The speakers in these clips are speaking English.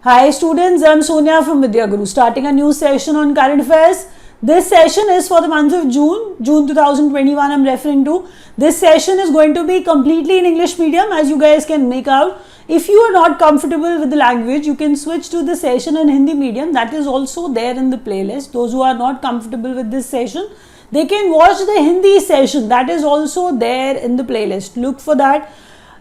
Hi students, I'm Sonia from Vidya Guru, starting a new session on current affairs. This session is for the month of June 2021 I'm referring to. This session is going to be completely in English medium, as you guys can make out. If you are not comfortable with the language, you can switch to the session in Hindi medium. That is also there in the playlist. Those who are not comfortable with this session, they can watch the Hindi session. That is also there in the playlist. Look for that.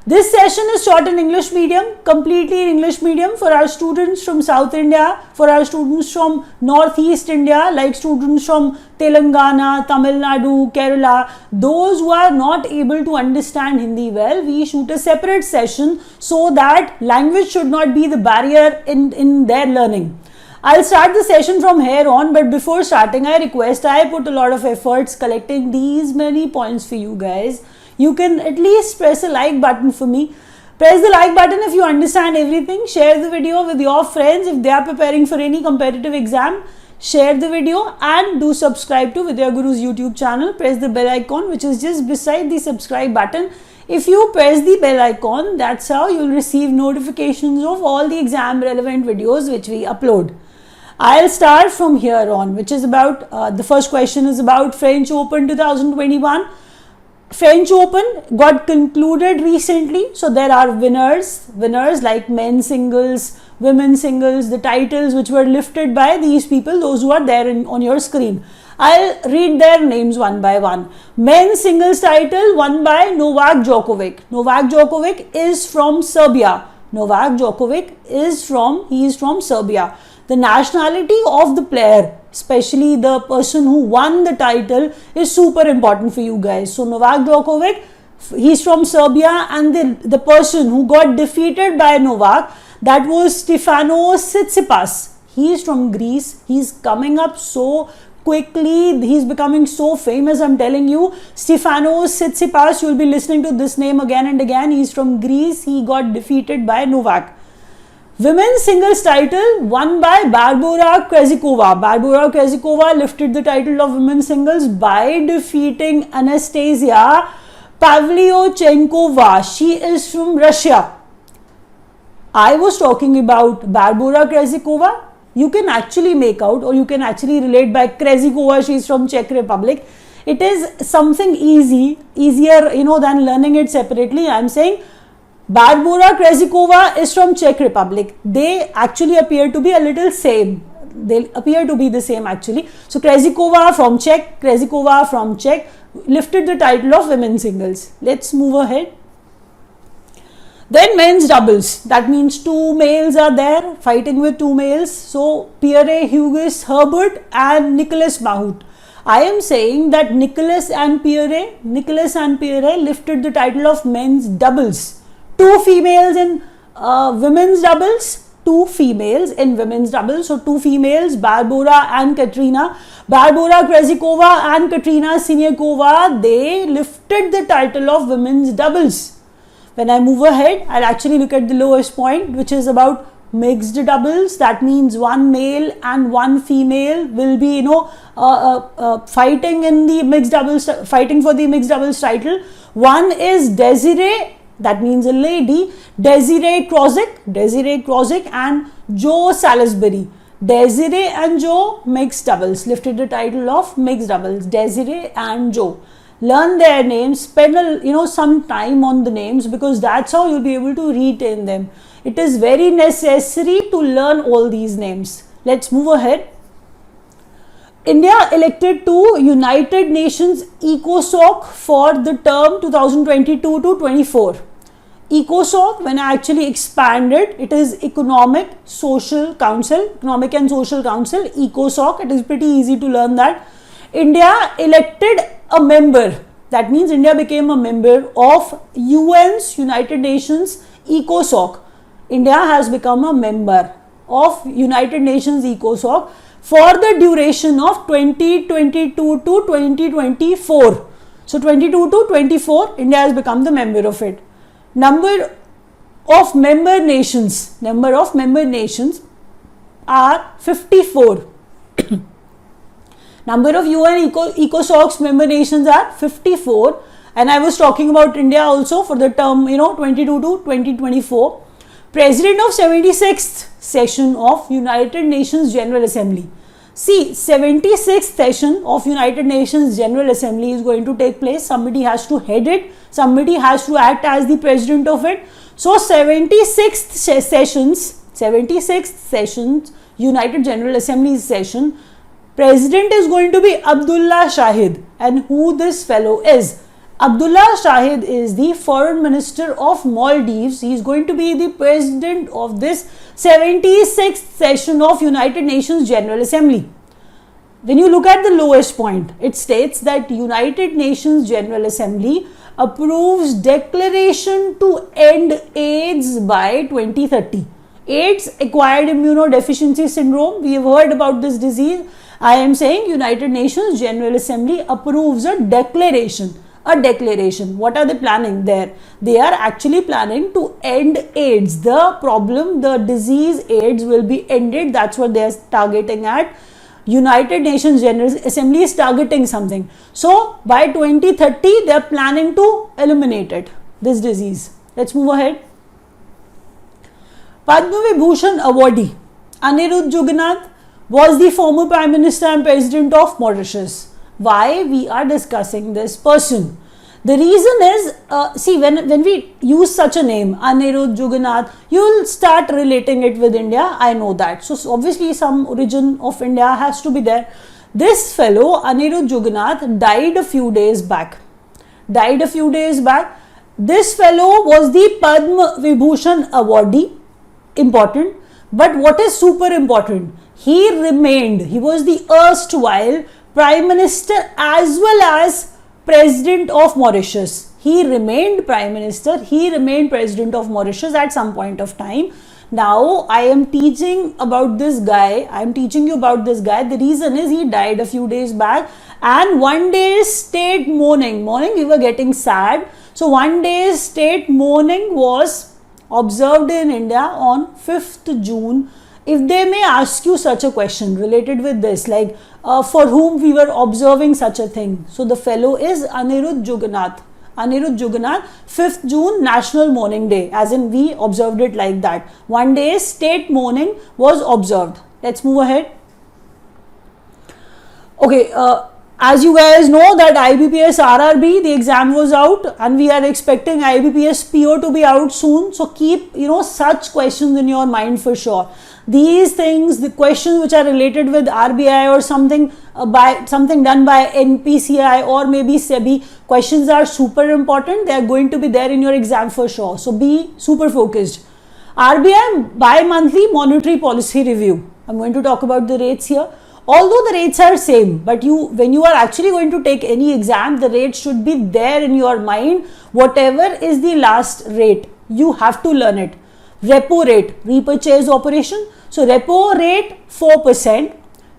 This session is taught in English medium, completely in English medium for our students from South India, for our students from Northeast India, like students from Telangana, Tamil Nadu, Kerala. Those who are not able to understand Hindi well, we shoot a separate session so that language should not be the barrier in their learning. I'll start the session from here on, but before starting, I put a lot of efforts collecting these many points for you guys. You can at least press a like button for me. Press the like button if you understand everything. Share the video with your friends if they are preparing for any competitive exam. Share the video and do subscribe to Vidya Guru's YouTube channel. Press the bell icon which is just beside the subscribe button. If you press the bell icon, that's how you'll receive notifications of all the exam relevant videos which we upload. I'll start from here on, which is about, the first question is about French Open 2021. French Open got concluded recently, so there are winners like men's singles, women's singles, the titles which were lifted by these people, those who are there on your screen. I'll read their names one by one. Men's singles title won by Novak Djokovic. Novak Djokovic is from Serbia. He is from Serbia. The nationality of the player, especially the person who won the title, is super important for you guys. So Novak Djokovic, he's from Serbia, and the person who got defeated by Novak, that was Stefanos Tsitsipas. He is from Greece. He's coming up so quickly. He's becoming so famous, I'm telling you. Stefanos Tsitsipas, you'll be listening to this name again and again. He's from Greece. He got defeated by Novak. Women's singles title won by Barbora Krejcikova. Barbora Krejcikova lifted the title of women's singles by defeating Anastasia Pavlyuchenkova. She is from Russia. I was talking about Barbora Krejcikova. You can actually make out, or you can actually relate by Krejcikova. She is from Czech Republic. It is something easier, than learning it separately. I am saying Barbora Krejcikova is from Czech Republic. They actually appear to be a little same. They appear to be the same actually. So Krejcikova from Czech lifted the title of women's singles. Let's move ahead. Then men's doubles. That means two males are there fighting with two males. So Pierre-Hugues Herbert and Nicolas Mahut. I am saying that Nicolas and Pierre lifted the title of men's doubles. Two females in women's doubles. So two females, Barbora and Katrina. Barbora Krejcikova and Katrina Siniakova, they lifted the title of women's doubles. When I move ahead, I'll actually look at the lowest point, which is about mixed doubles. That means one male and one female will be, fighting in the mixed doubles, fighting for the mixed doubles title. One is Desiree, that means a lady, Desiree Krozik and Joe Salisbury. Desiree and Joe, mixed doubles, lifted the title of mixed doubles, Desiree and Joe. Learn their names, spend some time on the names, because that's how you'll be able to retain them. It is very necessary to learn all these names. Let's move ahead. India elected to United Nations ECOSOC for the term 2022 to 24. ECOSOC, when I actually expand it, it is Economic and Social Council, ECOSOC. It is pretty easy to learn that. India elected a member. That means India became a member of UN's United Nations ECOSOC. India has become a member of United Nations ECOSOC for the duration of 2022 to 2024. So 22 to 24, India has become the member of it. Number of member nations are 54. Number of UN ECOSOC's member nations are 54, and I was talking about India also for the term 22 to 2024. President of 76th session of United Nations General Assembly. See, 76th session of United Nations General Assembly is going to take place. Somebody has to head it. Somebody has to act as the president of it. So 76th sessions, United General Assembly session, president is going to be Abdullah Shahid. And who this fellow is? Abdullah Shahid is the foreign minister of Maldives. He is going to be the president of this 76th session of United Nations General Assembly. When you look at the lowest point, it states that United Nations General Assembly approves declaration to end AIDS by 2030. AIDS, acquired immunodeficiency syndrome, we have heard about this disease. I am saying United Nations General Assembly approves a declaration. What are they planning there? They are actually planning to end AIDS. The problem, the disease AIDS will be ended. That's what they are targeting at. United Nations General Assembly is targeting something. So by 2030, they are planning to eliminate it, this disease. Let's move ahead. Padma Vibhushan awardee Anirudh Jugnauth was the former Prime Minister and President of Mauritius. Why we are discussing this person? The reason is, see, when we use such a name, Anirudh Jugnauth, you will start relating it with India. I know that. So obviously some origin of India has to be there. This fellow, Anirudh Jugnauth, died a few days back. This fellow was the Padma Vibhushan awardee. Important. But what is super important? He was the erstwhile Prime Minister as well as President of Mauritius. He remained Prime Minister, he remained President of Mauritius at some point of time. Now, I am teaching about this guy, The reason is he died a few days back, and one day's state mourning, we were getting sad. So, one day's state mourning was observed in India on 5th June. If they may ask you such a question related with this, like for whom we were observing such a thing. So the fellow is Anirudh Jugnauth. 5th June National Mourning Day, as in we observed it like that. One day state mourning was observed. Let's move ahead. Okay, as you guys know that IBPS RRB, the exam was out and we are expecting IBPS PO to be out soon. So keep, such questions in your mind for sure. These things, the questions which are related with RBI or something done by NPCI or maybe SEBI, questions are super important. They are going to be there in your exam for sure. So be super focused. RBI bi-monthly monetary policy review. I'm going to talk about the rates here. Although the rates are same, but when you are actually going to take any exam, the rate should be there in your mind. Whatever is the last rate, you have to learn it. Repo rate, repurchase operation. So repo rate 4%,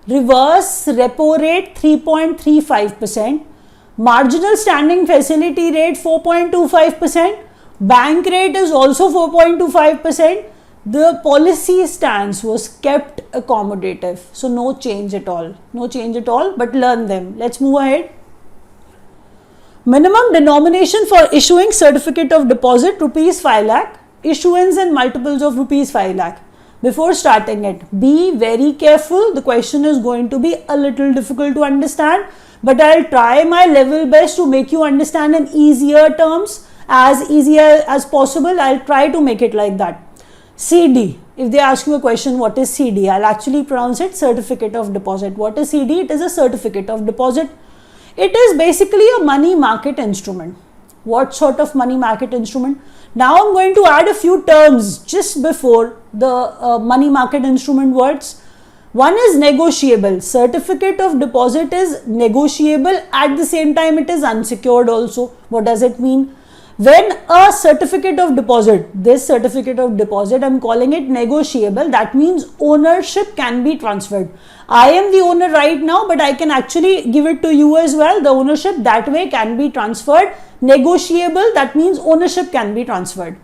reverse repo rate 3.35%, marginal standing facility rate 4.25%, bank rate is also 4.25%. The policy stance was kept accommodative. So no change at all, but learn them. Let's move ahead. Minimum denomination for issuing certificate of deposit rupees 5 lakh, issuance in multiples of rupees 5 lakh. Before starting it, be very careful. The question is going to be a little difficult to understand, but I'll try my level best to make you understand in easier terms, as easy as possible. I'll try to make it like that. CD, if they ask you a question, what is CD? I'll actually pronounce it certificate of deposit. What is CD? It is a certificate of deposit. It is basically a money market instrument. What sort of money market instrument? Now I'm going to add a few terms just before the money market instrument words. One is negotiable. Certificate of deposit is negotiable. At the same time, it is unsecured also. What does it mean? When a certificate of deposit, this certificate of deposit, I'm calling it negotiable. That means ownership can be transferred. I am the owner right now, but I can actually give it to you as well. The ownership that way can be transferred. Negotiable, that means ownership can be transferred.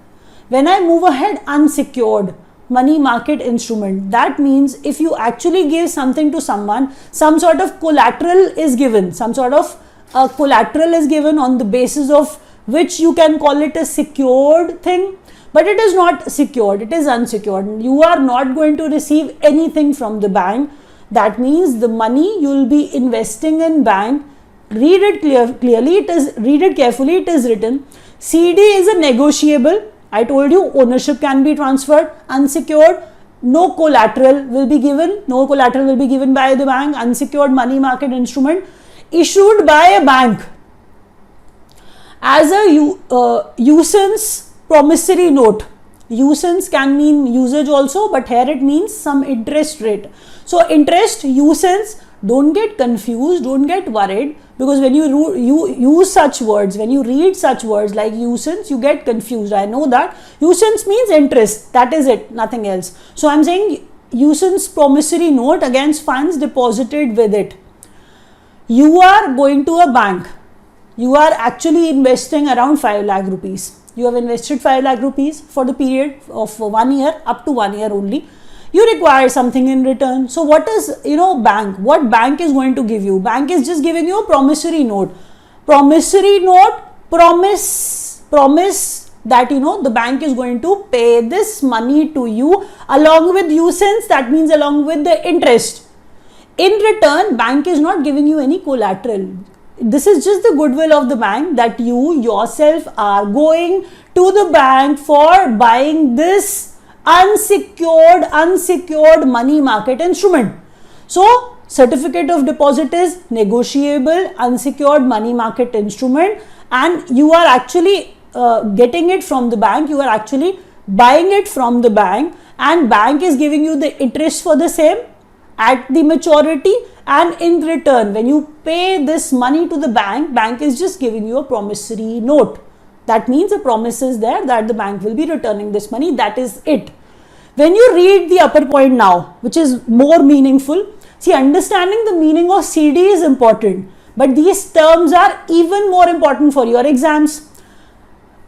When I move ahead, unsecured, money market instrument, that means if you actually give something to someone, some sort of collateral is given, collateral is given on the basis of which you can call it a secured thing. but it is not secured, it is unsecured. You are not going to receive anything from the bank. That means the money you will be investing in bank, read it clearly, read it carefully, it is written. CD is a negotiable. I told you ownership can be transferred. Unsecured, no collateral will be given. No collateral will be given by the bank. Unsecured money market instrument issued by a bank as a usance promissory note. Usance can mean usage also, but here it means some interest rate. So interest, usance, don't get confused, don't get worried, because when you use such words, when you read such words like usance, you get confused. I know that. Usance means interest, that is it, nothing else. So I'm saying usance promissory note against funds deposited with it. You are going to a bank, you are actually investing around 5 lakh rupees. You have invested 5 lakh rupees for the period of 1 year, up to 1 year only. You require something in return. So what is, bank? What bank is going to give you? Bank is just giving you a promissory note. Promissory note, promise that, the bank is going to pay this money to you along with usance, that means along with the interest. In return, bank is not giving you any collateral. This is just the goodwill of the bank that you yourself are going to the bank for buying this unsecured money market instrument. So certificate of deposit is negotiable unsecured money market instrument, and you are actually getting it from the bank. You are actually buying it from the bank, and bank is giving you the interest for the same at the maturity, and in return when you pay this money to the bank, bank is just giving you a promissory note. That means a promise is there that the bank will be returning this money. That is it. When you read the upper point now, which is more meaningful, see, understanding the meaning of CD is important, but these terms are even more important for your exams.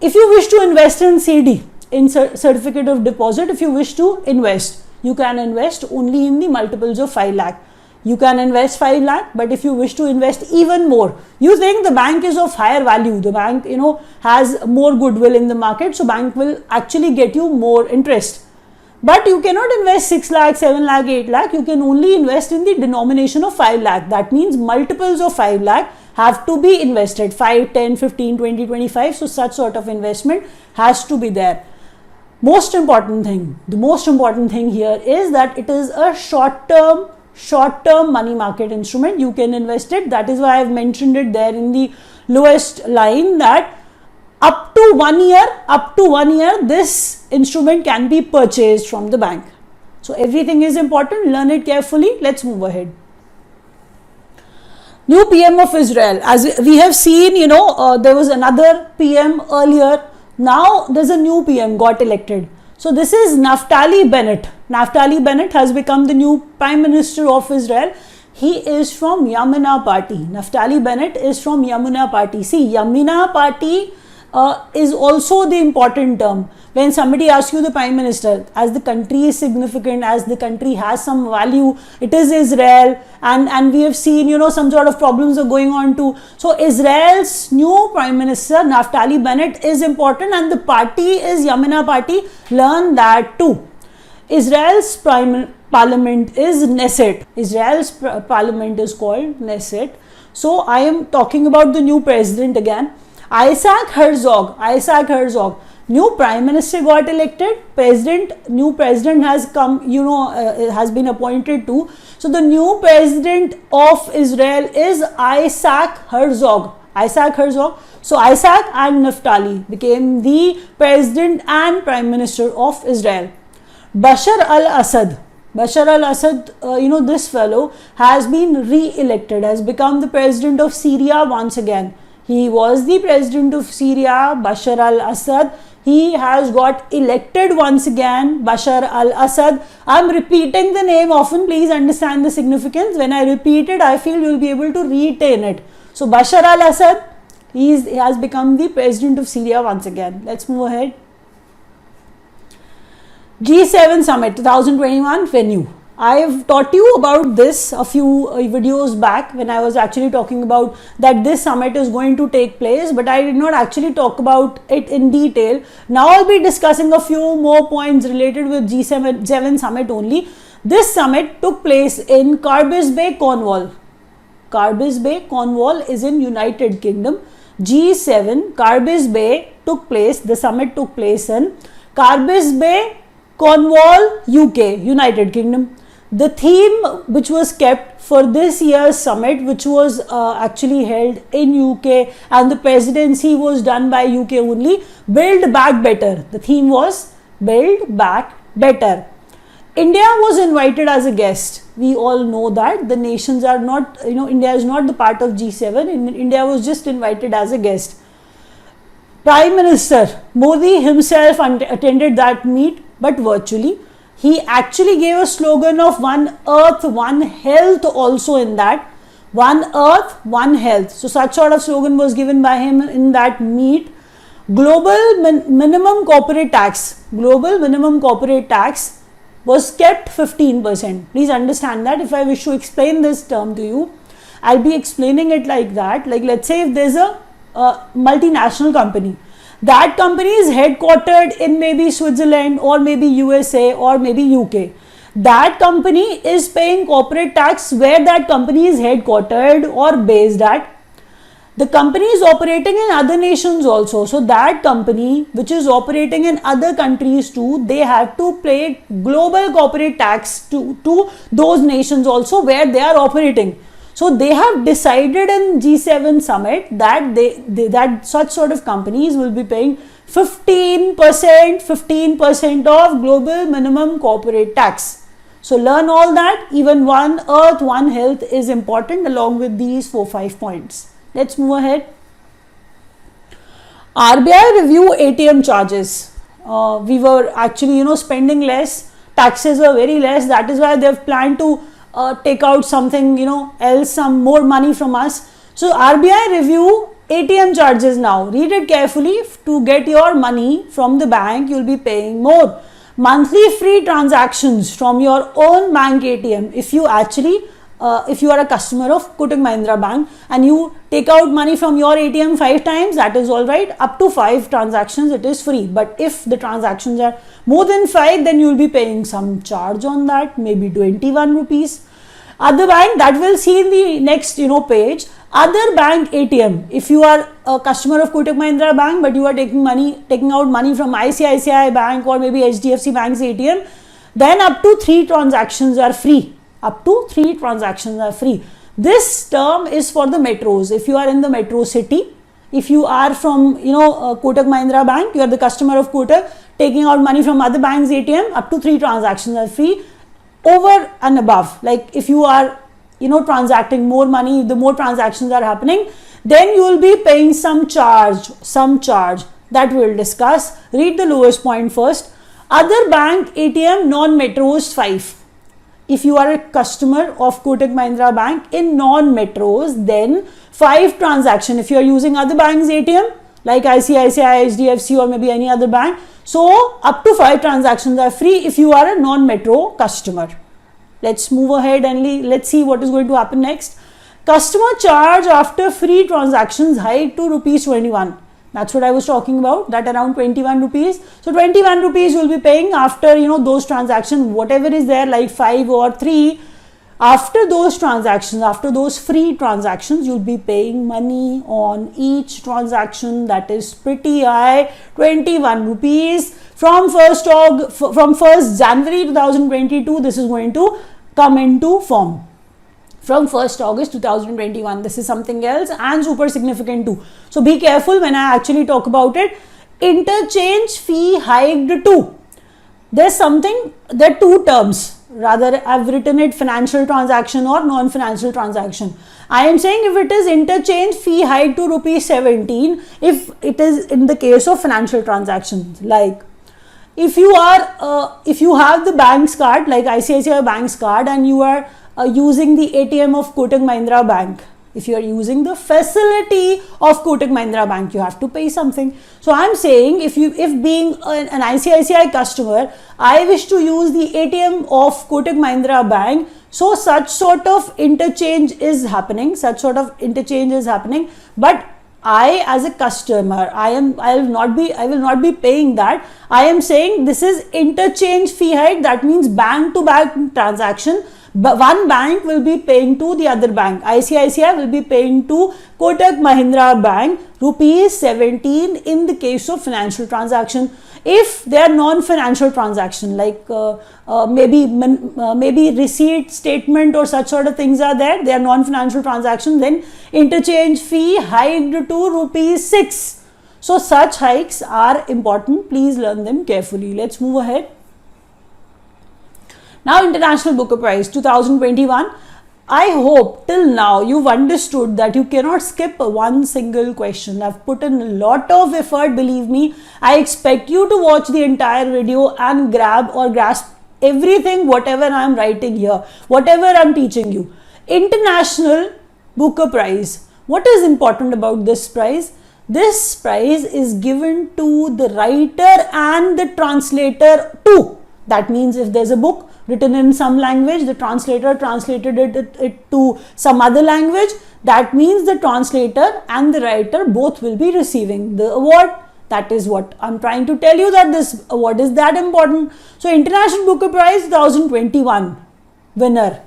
If you wish to invest in CD, in certificate of deposit, if you wish to invest, you can invest only in the multiples of 5 lakh. You can invest 5 lakh, but if you wish to invest even more, you think the bank is of higher value, the bank, has more goodwill in the market, so bank will actually get you more interest. But you cannot invest 6 lakh, 7 lakh, 8 lakh, you can only invest in the denomination of 5 lakh. That means multiples of 5 lakh have to be invested, 5, 10, 15, 20, 25. So such sort of investment has to be there. The most important thing here is that it is a short-term money market instrument. You can invest it. That is why I have mentioned it there in the lowest line, that up to 1 year, this instrument can be purchased from the bank. So everything is important. Learn it carefully. Let's move ahead. New PM of Israel. As we have seen, there was another PM earlier. Now there's a new PM got elected. So this is Naftali Bennett. Naftali Bennett has become the new Prime Minister of Israel. He is from Yamina Party. Naftali Bennett is from Yamina Party. See, Yamina Party is also the important term. When somebody asks you the Prime Minister, as the country is significant, as the country has some value, it is Israel, and we have seen, some sort of problems are going on too. So Israel's new Prime Minister, Naftali Bennett, is important, and the party is Yamina Party. Learn that too. Israel's parliament is Knesset. Israel's parliament is called Knesset. So I am talking about the new president again. Isaac Herzog, new Prime Minister got elected. New president has come, has been appointed too. So the new president of Israel is Isaac Herzog. So Isaac and Naftali became the president and Prime Minister of Israel. Bashar al-Assad, this fellow has been re-elected, has become the president of Syria once again. He was the president of Syria, Bashar al-Assad. He has got elected once again, Bashar al-Assad. I am repeating the name often. Please understand the significance. When I repeat it, I feel you will be able to retain it. So Bashar al-Assad, he has become the president of Syria once again. Let's move ahead. G7 Summit 2021 venue. I've taught you about this a few videos back when I was actually talking about that this summit is going to take place, but I did not actually talk about it in detail. Now I'll be discussing a few more points related with G7 summit only. This summit took place in Carbis Bay, Cornwall. Carbis Bay, Cornwall is in United Kingdom. G7 Carbis Bay took place, the summit took place in Carbis Bay, Cornwall, UK, United Kingdom. The theme which was kept for this year's summit, which was actually held in UK and the presidency was done by UK only, Build Back Better. The theme was Build Back Better. India was invited as a guest. We all know that the nations are not, India is not the part of G7. India was just invited as a guest. Prime Minister Modi himself attended that meet, but virtually. He actually gave a slogan of One Earth, One Health also in that. One Earth, One Health. So such sort of slogan was given by him in that meet. Global minimum corporate tax. Global minimum corporate tax was kept 15%. Please understand that. If I wish to explain this term to you, I'll be explaining it like that. Like, let's say if there's a multinational company. That company is headquartered in maybe Switzerland or maybe USA or maybe UK. That company is paying corporate tax where that company is headquartered or based at. The company is operating in other nations also. So that company which is operating in other countries too, they have to pay global corporate tax to those nations also where they are operating. So they have decided in G7 summit that that such sort of companies will be paying 15% of global minimum corporate tax. So learn all that. Even One Earth, One Health is important along with these 4-5 points. Let's move ahead. RBI review ATM charges. We were actually spending less. Taxes were very less. That is why they've planned to take out something else, some more money from us. So RBI review ATM charges now. Read it carefully. To get your money from the bank, you'll be paying more. Monthly free transactions from your own bank ATM. If you actually if you are a customer of Kotak Mahindra Bank and you take out money from your ATM 5 times, that is all right. Up to 5 transactions, it is free. But if the transactions are more than 5, then you will be paying some charge on that, maybe 21 rupees. Other bank, that will see in the next page. Other bank ATM. If you are a customer of Kotak Mahindra Bank, but you are taking out money from ICICI Bank or maybe HDFC Bank's ATM, then up to 3 transactions are free. Up to 3 transactions are free. This term is for the metros. If you are in the metro city, if you are from Kotak Mahindra Bank, you are the customer of Kotak, taking out money from other banks ATM, up to 3 transactions are free. Over and above, like if you are transacting more money, the more transactions are happening, then you will be paying some charge that we will discuss. Read the lowest point first. Other bank ATM non-metros 5. If you are a customer of Kotak Mahindra Bank in non-metros, then 5 transaction. If you are using other banks ATM like ICICI, HDFC or maybe any other bank, so up to 5 transactions are free if you are a non-metro customer. Let's move ahead and let's see what is going to happen next. Customer charge after free transactions hike to rupees 21. That's what I was talking about, that around 21 rupees. So 21 rupees you will be paying after those transactions, whatever is there like 5 or 3. After those transactions, after those free transactions, you'll be paying money on each transaction. That is pretty high, 21 rupees. From 1st January 2022, this is going to come into form. From 1st August 2021, this is something else and super significant too. So be careful when I actually talk about it. Interchange fee hiked too. There are 2 terms. Rather, I've written it financial transaction or non-financial transaction. I am saying if it is interchange fee hike to rupees 17, if it is in the case of financial transactions, like if you have the bank's card like ICICI Bank's card and you are using the ATM of Kotak Mahindra Bank, If you are using the facility of Kotak Mahindra Bank, you have to pay something. So I'm saying if being an ICICI customer, I wish to use the ATM of Kotak Mahindra Bank, so such sort of interchange is happening, but I as a customer, I will not be paying that. I am saying this is interchange fee hike, that means bank to bank transaction. But one bank will be paying to the other bank. ICICI will be paying to Kotak Mahindra Bank rupees 17 in the case of financial transaction. If they are non-financial transaction, like maybe receipt, statement or such sort of things are there, they are non-financial transactions, then interchange fee hiked to rupees 6. So such hikes are important. Please learn them carefully. Let's move ahead. Now, International Booker Prize 2021. I hope till now you've understood that you cannot skip one single question. I've put in a lot of effort, believe me. I expect you to watch the entire video and grab or grasp everything, whatever I'm writing here, whatever I'm teaching you. International Booker Prize. What is important about this prize? This prize is given to the writer and the translator too. That means if there's a book written in some language, the translator translated it to some other language, that means the translator and the writer both will be receiving the award. That is what I'm trying to tell you, that this award is that important. So International Booker Prize 2021 winner.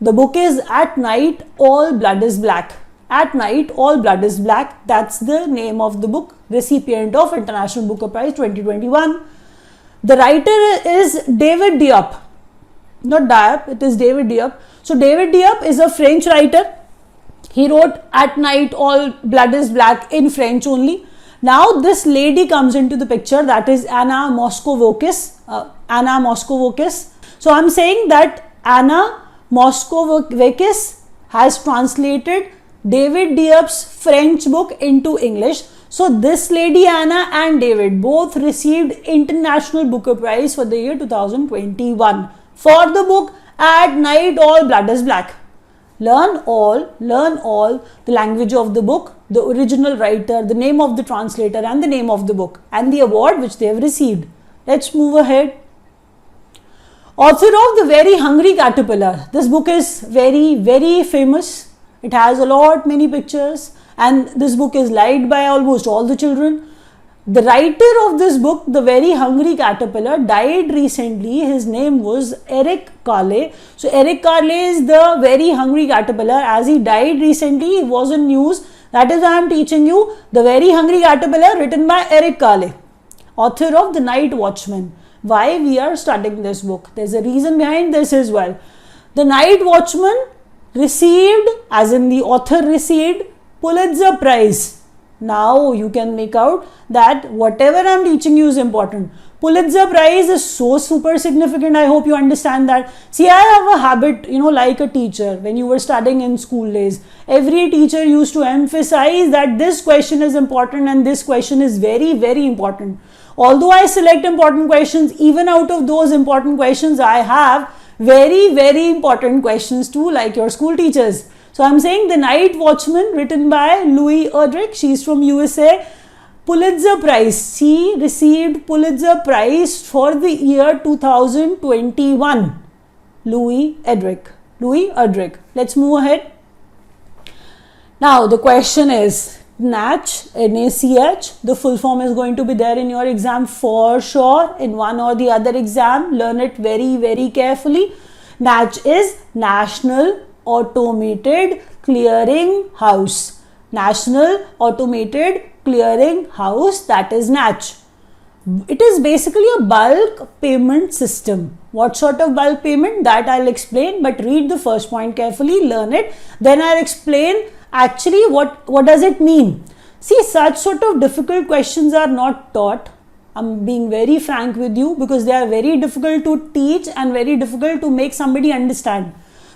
The book is At Night All Blood is Black. At Night All Blood is Black. That's the name of the book. Recipient of International Booker Prize 2021. The writer is David Diop, not Diop, it is David Diop. So David Diop is a French writer. He wrote At Night All Blood is Black in French only. Now this lady comes into the picture, that is Anna Moskowokis. So I'm saying that Anna Moskowokis has translated David Diop's French book into English. So this lady Anna and David both received International Booker Prize for the year 2021 for the book At Night All Blood is Black. Learn all the language of the book, the original writer, the name of the translator and the name of the book and the award which they have received. Let's move ahead. Author of The Very Hungry Caterpillar. This book is very famous. It has many pictures. And this book is liked by almost all the children. The writer of this book, The Very Hungry Caterpillar, died recently. His name was Eric Carle. So Eric Carle is The Very Hungry Caterpillar. As he died recently, he was in news. That is why I am teaching you The Very Hungry Caterpillar, written by Eric Carle, author of The Night Watchman. Why we are studying this book? There's a reason behind this as well. The Night Watchman received, as in the author received, Pulitzer Prize. Now you can make out that whatever I am teaching you is important. Pulitzer Prize is so super significant. I hope you understand that. See, I have a habit, like a teacher, when you were studying in school days, every teacher used to emphasize that this question is important and this question is very important. Although I select important questions, even out of those important questions, I have very important questions too, like your school teachers. So I'm saying The Night Watchman, written by Louise Erdrich. She's from USA. Pulitzer Prize. She received Pulitzer Prize for the year 2021. Louise Erdrich. Let's move ahead. Now the question is NACH, N-A-C-H. The full form is going to be there in your exam for sure, in one or the other exam. Learn it very carefully. NACH is National Automated Clearing House. National Automated Clearing House, that is NACH. It is basically a bulk payment system. What sort of bulk payment? That I'll explain, but read the first point carefully, learn it. Then I'll explain actually what does it mean. See, such sort of difficult questions are not taught. I'm being very frank with you, because they are very difficult to teach and very difficult to make somebody understand.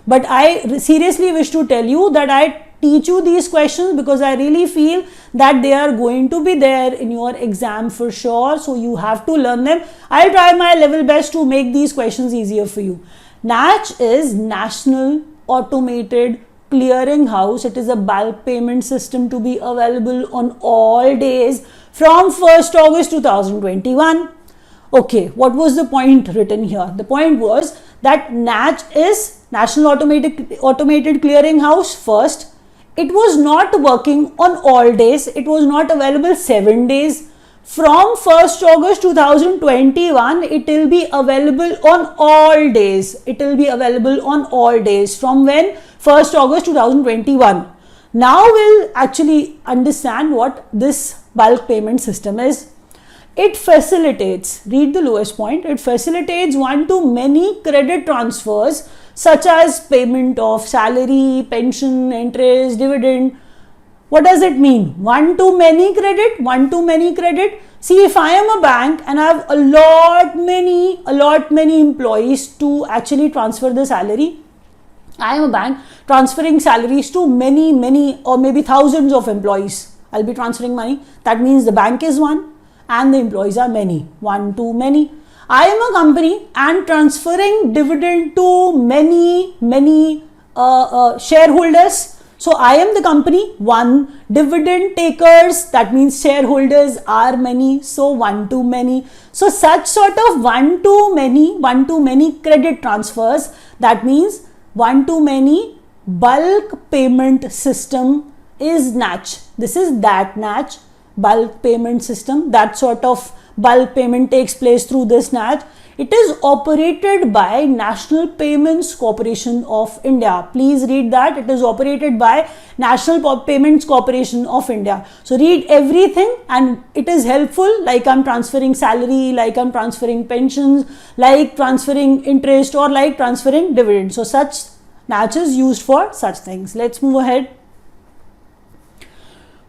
But I seriously wish to tell you that I teach you these questions because I really feel that they are going to be there in your exam for sure. So you have to learn them. I'll try my level best to make these questions easier for you. NACH is National Automated clearing house. It is a bulk payment system to be available on all days from 1st August 2021. Okay, what was the point written here? The point was that NACH is National Automated Clearing House. First, it was not working on all days. It was not available 7 days. From 1st August 2021, it will be available on all days. It will be available on all days. From when? 1st August 2021. Now we'll actually understand what this bulk payment system is. It facilitates, read the lowest point, it facilitates one-to-many credit transfers such as payment of salary, pension, interest, dividend. What does it mean? One-to-many credit, one-to-many credit. See, if I am a bank and I have a lot many employees to actually transfer the salary, I am a bank transferring salaries to many or maybe thousands of employees. I'll be transferring money. That means the bank is one and the employees are many, one to many. I am a company and transferring dividend to many shareholders. So I am the company, one. Dividend takers, that means shareholders are many, so one to many. So such sort of one to many credit transfers, that means one to many bulk payment system is NACH. This is that NACH, bulk payment system. That sort of bulk payment takes place through this NACH. It is operated by National Payments Corporation of India. Please read that. It is operated by National Payments Corporation of India. So read everything and it is helpful, like I'm transferring salary, like I'm transferring pensions, like transferring interest, or like transferring dividends. So such NACH is used for such things. Let's move ahead.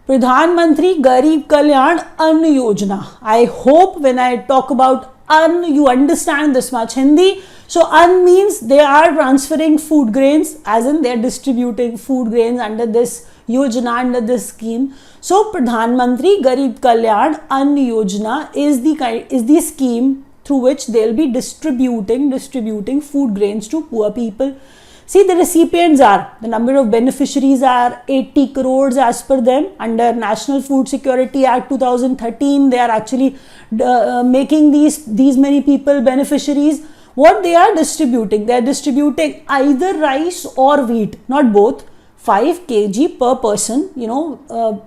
Pradhan Mantri Garib Kalyan Ann Yojana. I hope when I talk about Ann, you understand this much Hindi. So Ann means they are transferring food grains, as in they are distributing food grains under this Yojana, under this scheme. So Pradhan Mantri Garib Kalyan Ann Yojana is the scheme through which they will be distributing food grains to poor people. See, the recipients are, the number of beneficiaries are 80 crores as per them. Under National Food Security Act 2013, they are actually making these many people beneficiaries. What they are distributing? They are distributing either rice or wheat, not both. 5 kg per person,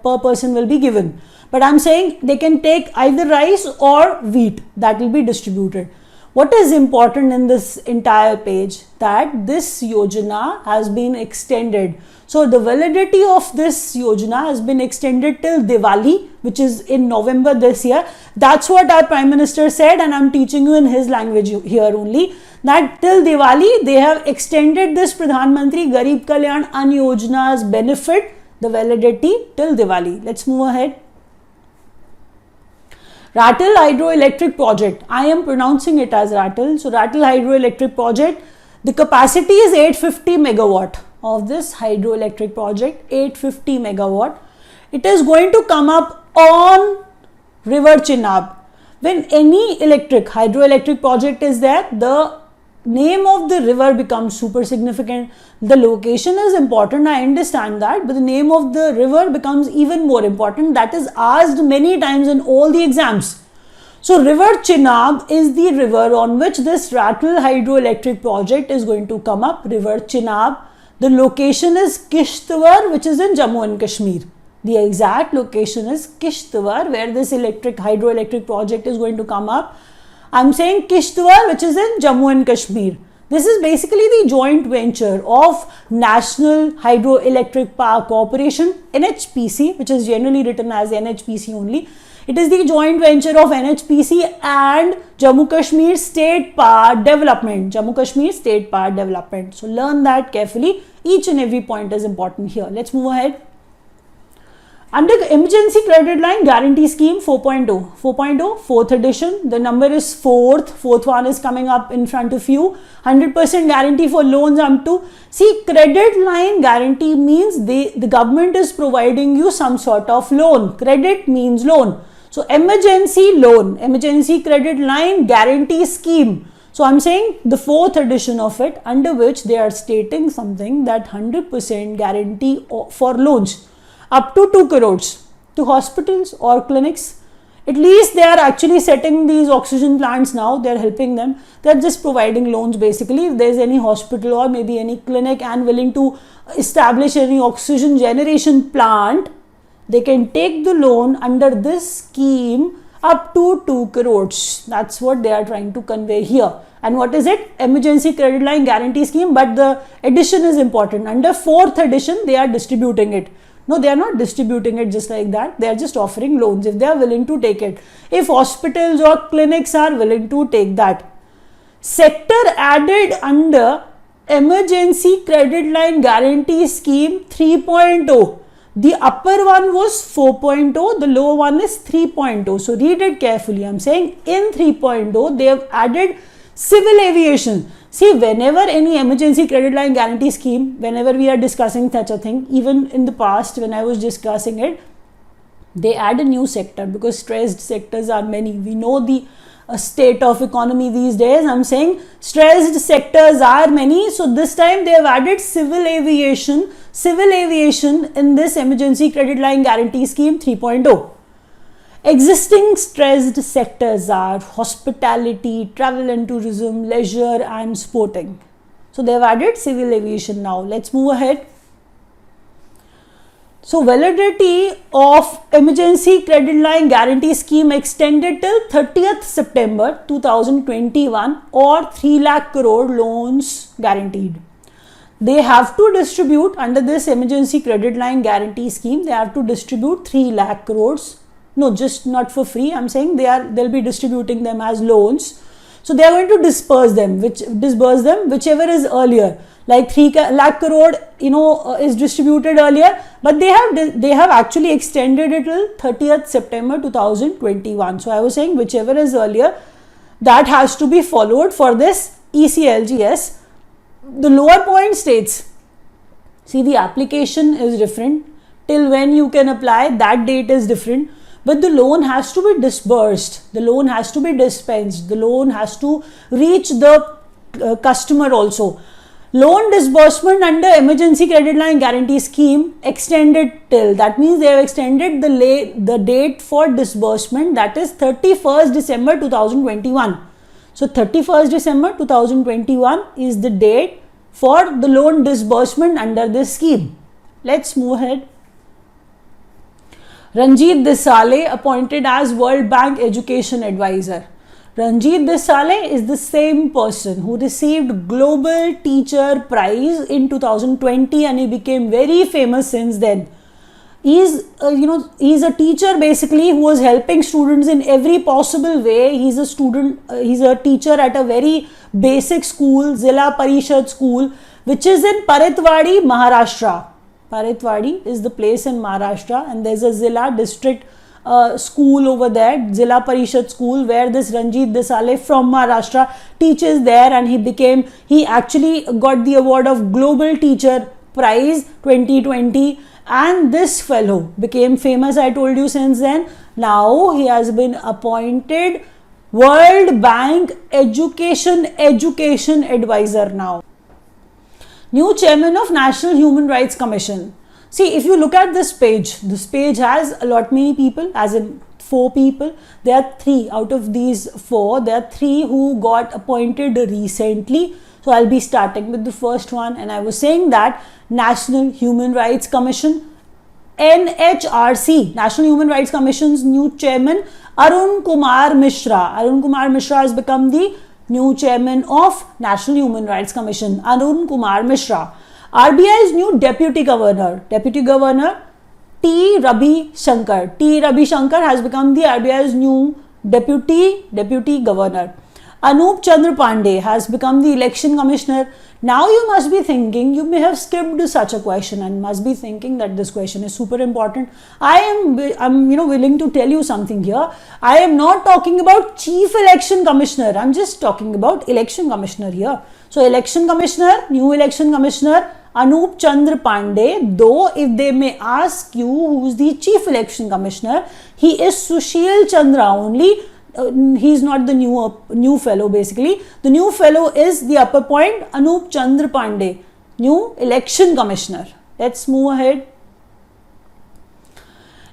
per person will be given. But I'm saying they can take either rice or wheat, that will be distributed. What is important in this entire page? That this Yojana has been extended. So the validity of this Yojana has been extended till Diwali, which is in November this year. That's what our Prime Minister said, and I'm teaching you in his language here only. That till Diwali, they have extended this Pradhan Mantri Garib Kalyan Ann Yojana's benefit, the validity till Diwali. Let's move ahead. Ratle Hydroelectric Project. I am pronouncing it as Ratle. So Ratle Hydroelectric Project. The capacity is 850 megawatt of this hydroelectric project. 850 megawatt. It is going to come up on River Chenab. When any hydroelectric project is there, the name of the river becomes super significant. The location is important, I understand that, but the name of the river becomes even more important. That is asked many times in all the exams. So River Chenab is the river on which this Ratle hydroelectric project is going to come up. River Chenab. The location is Kishtwar, which is in Jammu and Kashmir. The exact location is Kishtwar, where this hydroelectric project is going to come up. I'm saying Kishtwar, which is in Jammu and Kashmir. This is basically the joint venture of National Hydroelectric Power Corporation, NHPC, which is generally written as NHPC only. It is the joint venture of NHPC and Jammu Kashmir State Power Development. Jammu Kashmir State Power Development. So learn that carefully. Each and every point is important here. Let's move ahead. Under Emergency Credit Line Guarantee Scheme 4.0, 4th edition, the number is 4th one is coming up in front of you. 100% guarantee for loans up to, see, credit line guarantee means the government is providing you some sort of loan. Credit means loan. So emergency loan, emergency credit line guarantee scheme. So I'm saying the fourth edition of it, under which they are stating something that 100% guarantee for loans up to 2 crores to hospitals or clinics. At least they are actually setting these oxygen plants now. They are helping them. They are just providing loans basically. If there is any hospital or maybe any clinic and willing to establish any oxygen generation plant, they can take the loan under this scheme up to 2 crores. That's what they are trying to convey here. And what is it? Emergency credit line guarantee scheme. But the edition is important. Under fourth edition, they are distributing it. No, they are not distributing it just like that. They are just offering loans if they are willing to take it. If hospitals or clinics are willing to take that. Sector added under emergency credit line guarantee scheme 3.0. The upper one was 4.0, the lower one is 3.0. So read it carefully. I'm saying in 3.0, they have added civil aviation. See, whenever any emergency credit line guarantee scheme, whenever we are discussing such a thing, even in the past when I was discussing it, they add a new sector because stressed sectors are many. We know the state of economy these days. I'm saying stressed sectors are many. So this time they have added civil aviation in this emergency credit line guarantee scheme 3.0. Existing stressed sectors are hospitality, travel and tourism, leisure and sporting. So they have added civil aviation now. Let's move ahead. So validity of emergency credit line guarantee scheme extended till 30th September 2021 or 3 lakh crore loans guaranteed. They have to distribute under this emergency credit line guarantee scheme, they have to distribute 3 lakh crores. No, just not for free. I'm saying they'll be distributing them as loans. So they are going to disburse them whichever is earlier. Like 3 lakh crore, is distributed earlier, but they have actually extended it till 30th September 2021. So I was saying whichever is earlier, that has to be followed for this ECLGS. The lower point states, see, the application is different. Till when you can apply, that date is different. But the loan has to be disbursed. The loan has to be dispensed. The loan has to reach the customer also. Loan disbursement under emergency credit line guarantee scheme extended till. That means they have extended the date for disbursement, that is 31st December 2021. So 31st December 2021 is the date for the loan disbursement under this scheme. Let's move ahead. Ranjit Desale appointed as World Bank Education Advisor. Ranjit Desale is the same person who received Global Teacher Prize in 2020 and he became very famous since then. He's a teacher basically who was helping students in every possible way. He's a teacher at a very basic school, Zilla Parishad School, which is in Paritwadi, Maharashtra. Paritwadi is the place in Maharashtra and there's a Zilla district school over there, Zilla Parishad School, where this Ranjit Desale from Maharashtra teaches there, and he actually got the award of Global Teacher Prize 2020, and this fellow became famous, I told you, since then. Now he has been appointed World Bank Education Advisor now. New chairman of National Human Rights Commission. See, if you look at this page has a lot many people, as in 4 people. There are 3 out of these 4. There are 3 who got appointed recently. So I'll be starting with the first one, and I was saying that National Human Rights Commission, NHRC, National Human Rights Commission's new chairman, Arun Kumar Mishra. Arun Kumar Mishra has become the new chairman of National Human Rights Commission, Arun Kumar Mishra. RBI's new Deputy Governor T. Ravi Shankar. T. Ravi Shankar has become the RBI's new Deputy Governor. Anup Chandra Pandey has become the Election Commissioner. Now you must be thinking, you may have skipped such a question and must be thinking that this question is super important. I'm willing to tell you something here. I am not talking about Chief Election Commissioner. I'm just talking about Election Commissioner here. So Election Commissioner, new Election Commissioner, Anup Chandra Pandey, though if they may ask you who is the Chief Election Commissioner, he is Sushil Chandra only. he's not the new fellow basically. The new fellow is the upper point, Anup Chandra Pandey, new election commissioner. Let's move ahead.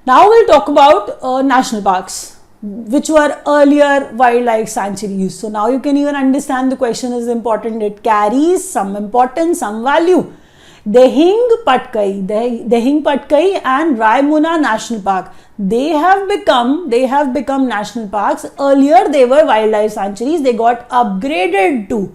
Now we'll talk about national parks, which were earlier wildlife sanctuaries. So now you can even understand the question is important. It carries some importance, some value. Dehing Patkai and Raimuna National Park. They have become national parks. Earlier they were wildlife sanctuaries. They got upgraded to.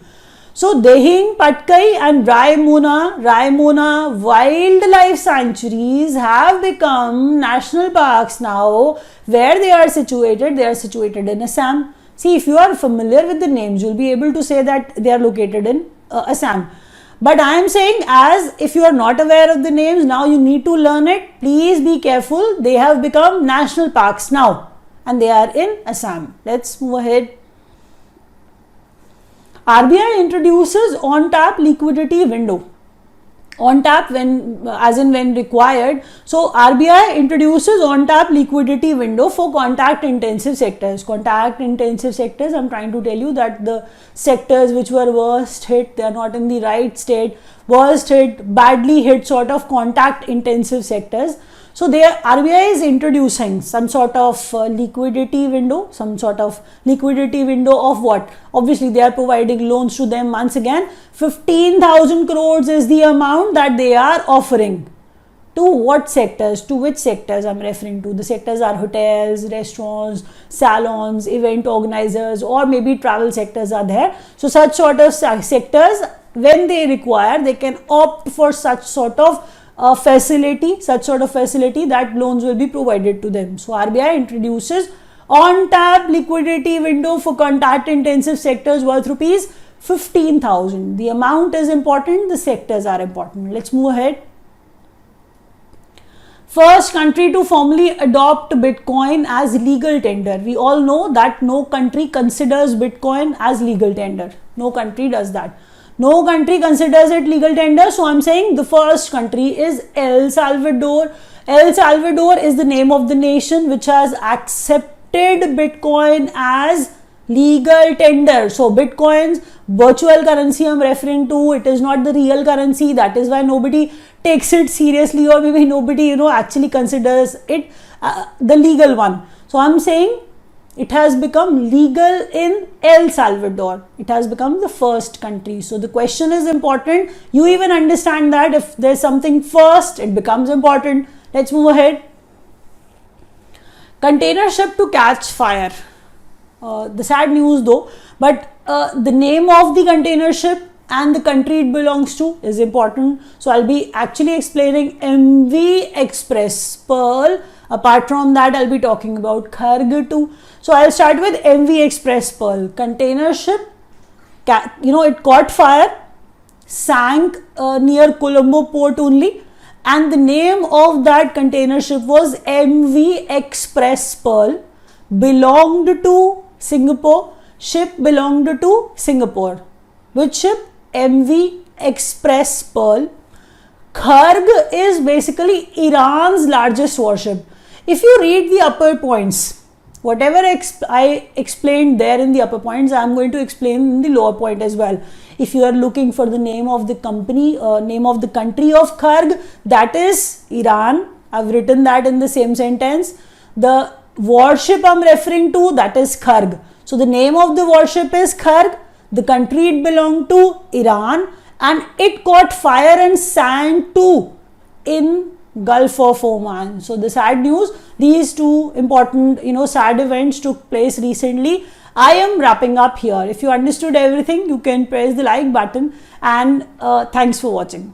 So Dehing Patkai and Raimuna wildlife sanctuaries have become national parks now. Where they are situated? They are situated in Assam. See, if you are familiar with the names, you will be able to say that they are located in Assam. But I am saying, as if you are not aware of the names, now you need to learn it. Please be careful. They have become national parks now and they are in Assam. Let's move ahead. RBI introduces on-tap liquidity window. On-tap when required. So RBI introduces on-tap liquidity window for contact-intensive sectors. Contact-intensive sectors, I'm trying to tell you that the sectors which were worst hit, they are not in the right state, worst hit, badly hit sort of contact-intensive sectors. So RBI is introducing some sort of liquidity window, of what? Obviously, they are providing loans to them once again. 15,000 crores is the amount that they are offering. To what sectors? To which sectors I'm referring to? The sectors are hotels, restaurants, salons, event organizers, or maybe travel sectors are there. So such sort of sectors, when they require, they can opt for such sort of facility that loans will be provided to them. So RBI introduces on-tap liquidity window for contact-intensive sectors worth rupees 15,000. The amount is important, the sectors are important. Let's move ahead. First country to formally adopt Bitcoin as legal tender. We all know that no country considers Bitcoin as legal tender. No country does that. No country considers it legal tender. So I'm saying the first country is El Salvador. El Salvador is the name of the nation which has accepted Bitcoin as legal tender. So Bitcoin's virtual currency I'm referring to, it is not the real currency. That is why nobody takes it seriously, or maybe nobody actually considers it the legal one. So I'm saying it has become legal in El Salvador. It has become the first country. So the question is important. You even understand that if there's something first, it becomes important. Let's move ahead. Container ship to catch fire. The sad news though, but the name of the container ship and the country it belongs to is important. So I'll be actually explaining MV Express Pearl. Apart from that, I'll be talking about Kharg too. So I'll start with MV Express Pearl. Container ship, it caught fire, sank near Colombo port only, and the name of that container ship was MV Express Pearl. Belonged to Singapore. Ship belonged to Singapore. Which ship? MV Express Pearl. Kharg is basically Iran's largest warship. If you read the upper points, whatever I explained there in the upper points, I am going to explain in the lower point as well. If you are looking for the name of the company, name of the country of Kharg, that is Iran. I've written that in the same sentence. The warship I'm referring to, that is Kharg. So the name of the warship is Kharg. The country it belonged to, Iran, and it caught fire and sank too in Gulf of Oman. So the sad news, these two important sad events took place recently. I am wrapping up here. If you understood everything, you can press the like button, and thanks for watching.